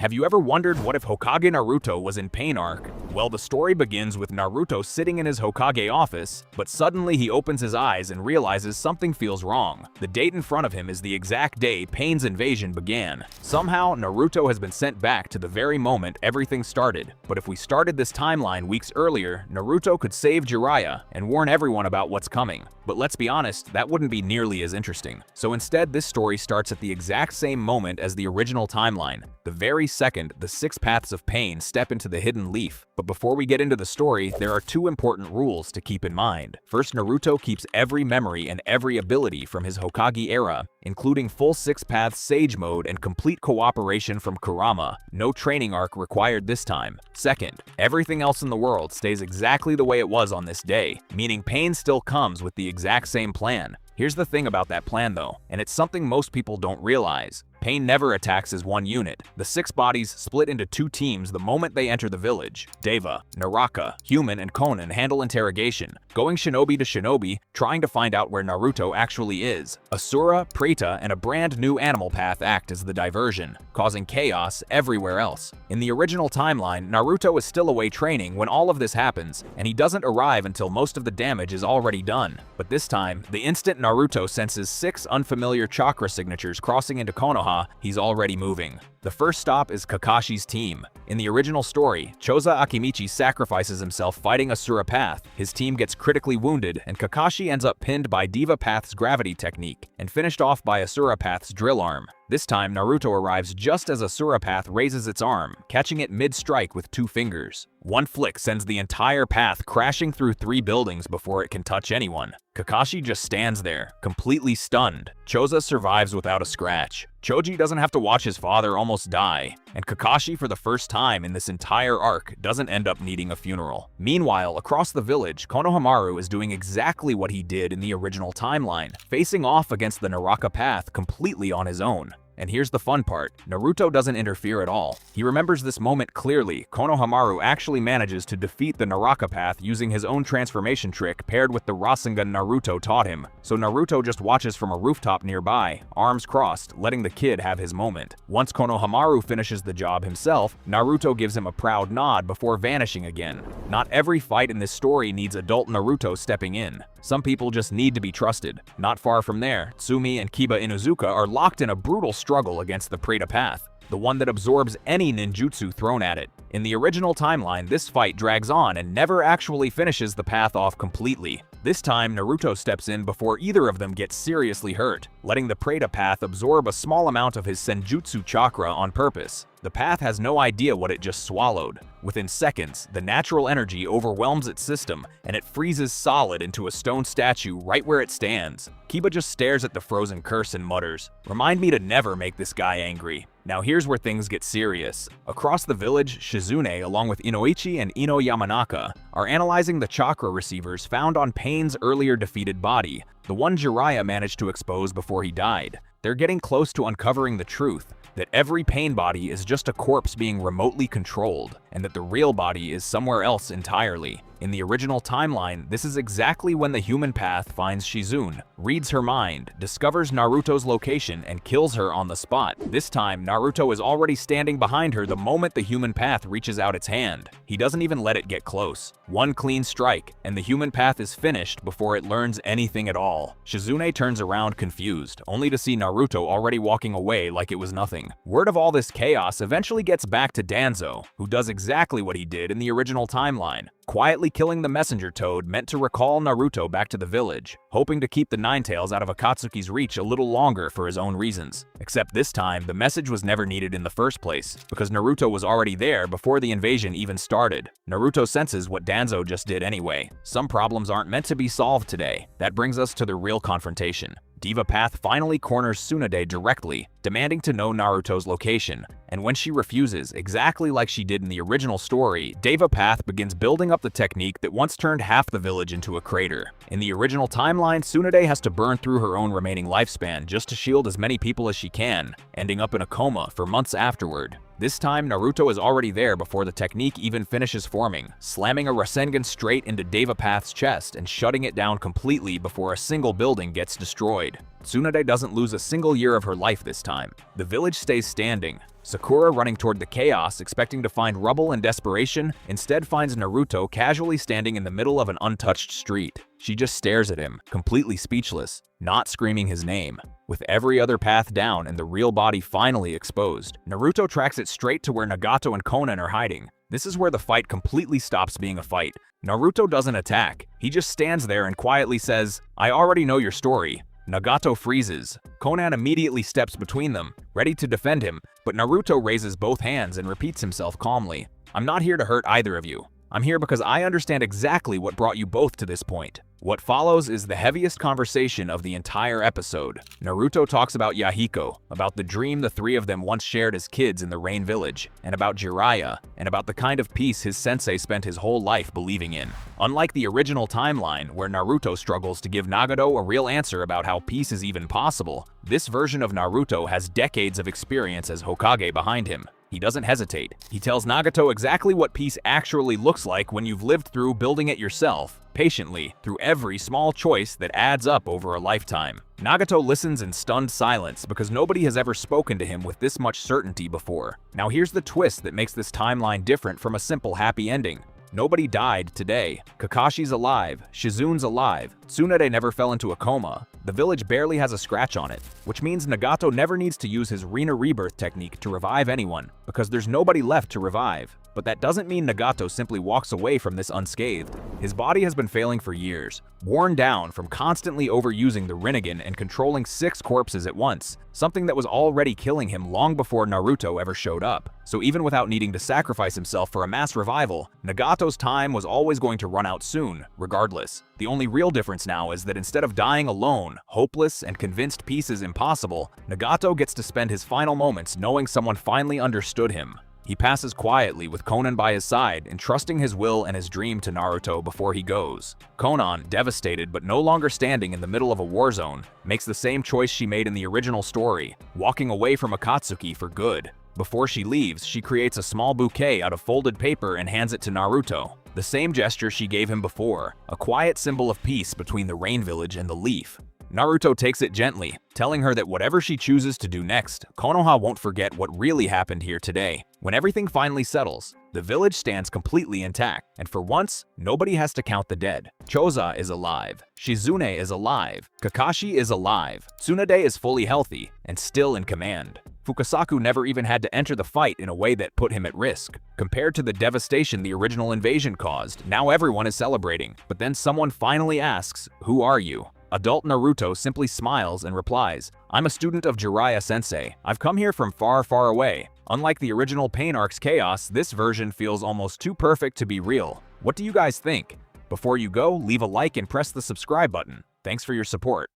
Have you ever wondered what if Hokage Naruto was in Pain Arc? Well, the story begins with Naruto sitting in his Hokage office, but suddenly he opens his eyes and realizes something feels wrong. The date in front of him is the exact day Pain's invasion began. Somehow, Naruto has been sent back to the very moment everything started. But if we started this timeline weeks earlier, Naruto could save Jiraiya and warn everyone about what's coming. But let's be honest, that wouldn't be nearly as interesting. So instead, this story starts at the exact same moment as the original timeline. The very second the 6 paths of pain step into the hidden leaf. But before we get into the story, there are 2 important rules to keep in mind. First, Naruto keeps every memory and every ability from his Hokage era, including full 6 paths Sage mode and complete cooperation from Kurama. No training arc required this time. Second, everything else in the world stays exactly the way it was on this day, meaning Pain still comes with the exact same plan. Here's the thing about that plan though, and it's something most people don't realize. Pain never attacks as one unit. The 6 bodies split into 2 teams the moment they enter the village. Deva, Naraka, Human, and Konan handle interrogation, going shinobi to shinobi, trying to find out where Naruto actually is. Asura, Preta, and a brand new animal path act as the diversion, causing chaos everywhere else. In the original timeline, Naruto is still away training when all of this happens, and he doesn't arrive until most of the damage is already done. But this time, the instant Naruto senses 6 unfamiliar chakra signatures crossing into Konoha, he's already moving. The first stop is Kakashi's team. In the original story, Choza Akimichi sacrifices himself fighting Asura Path. His team gets critically wounded, and Kakashi ends up pinned by Deva Path's gravity technique and finished off by Asura Path's drill arm. This time, Naruto arrives just as Asura Path raises its arm, catching it mid-strike with 2 fingers. One flick sends the entire path crashing through 3 buildings before it can touch anyone. Kakashi just stands there, completely stunned. Choza survives without a scratch. Choji doesn't have to watch his father almost die, and Kakashi, for the first time in this entire arc, doesn't end up needing a funeral. Meanwhile, across the village, Konohamaru is doing exactly what he did in the original timeline, facing off against the Naraka Path completely on his own. And here's the fun part, Naruto doesn't interfere at all. He remembers this moment clearly. Konohamaru actually manages to defeat the Naraka Path using his own transformation trick paired with the Rasengan Naruto taught him. So Naruto just watches from a rooftop nearby, arms crossed, letting the kid have his moment. Once Konohamaru finishes the job himself, Naruto gives him a proud nod before vanishing again. Not every fight in this story needs adult Naruto stepping in. Some people just need to be trusted. Not far from there, Tsumi and Kiba Inuzuka are locked in a brutal struggle against the Preta Path, the one that absorbs any ninjutsu thrown at it. In the original timeline, this fight drags on and never actually finishes the path off completely. This time, Naruto steps in before either of them gets seriously hurt, letting the Preta Path absorb a small amount of his senjutsu chakra on purpose. The path has no idea what it just swallowed. Within seconds, the natural energy overwhelms its system, and it freezes solid into a stone statue right where it stands. Kiba just stares at the frozen curse and mutters, "Remind me to never make this guy angry." Now here's where things get serious. Across the village, Shizune, along with Inoichi and Ino Yamanaka, are analyzing the chakra receivers found on Pain's earlier defeated body, the one Jiraiya managed to expose before he died. They're getting close to uncovering the truth, that every Pain body is just a corpse being remotely controlled, and that the real body is somewhere else entirely. In the original timeline, this is exactly when the human path finds Shizune, reads her mind, discovers Naruto's location, and kills her on the spot. This time, Naruto is already standing behind her the moment the human path reaches out its hand. He doesn't even let it get close. One clean strike, and the human path is finished before it learns anything at all. Shizune turns around confused, only to see Naruto already walking away like it was nothing. Word of all this chaos eventually gets back to Danzo, who does exactly what he did in the original timeline, quietly killing the messenger toad meant to recall Naruto back to the village, hoping to keep the Ninetales out of Akatsuki's reach a little longer for his own reasons. Except this time, the message was never needed in the first place, because Naruto was already there before the invasion even started. Naruto senses what Danzo just did anyway. Some problems aren't meant to be solved today. That brings us to the real confrontation. Deva Path finally corners Tsunade directly, demanding to know Naruto's location, and when she refuses, exactly like she did in the original story, Deva Path begins building up the technique that once turned half the village into a crater. In the original timeline, Tsunade has to burn through her own remaining lifespan just to shield as many people as she can, ending up in a coma for months afterward. This time, Naruto is already there before the technique even finishes forming, slamming a Rasengan straight into Deva Path's chest and shutting it down completely before a single building gets destroyed. Tsunade doesn't lose a single year of her life this time. The village stays standing, Sakura, running toward the chaos, expecting to find rubble and desperation, instead finds Naruto casually standing in the middle of an untouched street. She just stares at him, completely speechless, not screaming his name. With every other path down and the real body finally exposed, Naruto tracks it straight to where Nagato and Konan are hiding. This is where the fight completely stops being a fight. Naruto doesn't attack. He just stands there and quietly says, "I already know your story." Nagato freezes. Konan immediately steps between them, ready to defend him, but Naruto raises both hands and repeats himself calmly. "I'm not here to hurt either of you. I'm here because I understand exactly what brought you both to this point." What follows is the heaviest conversation of the entire episode. Naruto talks about Yahiko, about the dream the three of them once shared as kids in the Rain Village, and about Jiraiya, and about the kind of peace his sensei spent his whole life believing in. Unlike the original timeline, where Naruto struggles to give Nagato a real answer about how peace is even possible, this version of Naruto has decades of experience as Hokage behind him. He doesn't hesitate. He tells Nagato exactly what peace actually looks like when you've lived through building it yourself, patiently, through every small choice that adds up over a lifetime. Nagato listens in stunned silence because nobody has ever spoken to him with this much certainty before. Now here's the twist that makes this timeline different from a simple happy ending. Nobody died today. Kakashi's alive, Shizune's alive, Tsunade never fell into a coma, the village barely has a scratch on it, which means Nagato never needs to use his Rina rebirth technique to revive anyone, because there's nobody left to revive. But that doesn't mean Nagato simply walks away from this unscathed. His body has been failing for years, worn down from constantly overusing the Rinnegan and controlling 6 corpses at once, something that was already killing him long before Naruto ever showed up. So even without needing to sacrifice himself for a mass revival, Nagato's time was always going to run out soon, regardless. The only real difference now is that instead of dying alone, hopeless and convinced peace is impossible, Nagato gets to spend his final moments knowing someone finally understood him. He passes quietly with Konan by his side, entrusting his will and his dream to Naruto before he goes. Konan, devastated but no longer standing in the middle of a war zone, makes the same choice she made in the original story, walking away from Akatsuki for good. Before she leaves, she creates a small bouquet out of folded paper and hands it to Naruto. The same gesture she gave him before, a quiet symbol of peace between the Rain Village and the Leaf. Naruto takes it gently, telling her that whatever she chooses to do next, Konoha won't forget what really happened here today. When everything finally settles, the village stands completely intact, and for once, nobody has to count the dead. Choza is alive, Shizune is alive, Kakashi is alive, Tsunade is fully healthy, and still in command. Fukasaku never even had to enter the fight in a way that put him at risk. Compared to the devastation the original invasion caused, now everyone is celebrating. But then someone finally asks, "Who are you?" Adult Naruto simply smiles and replies, "I'm a student of Jiraiya Sensei. I've come here from far, far away." Unlike the original Pain Arc's chaos, this version feels almost too perfect to be real. What do you guys think? Before you go, leave a like and press the subscribe button. Thanks for your support.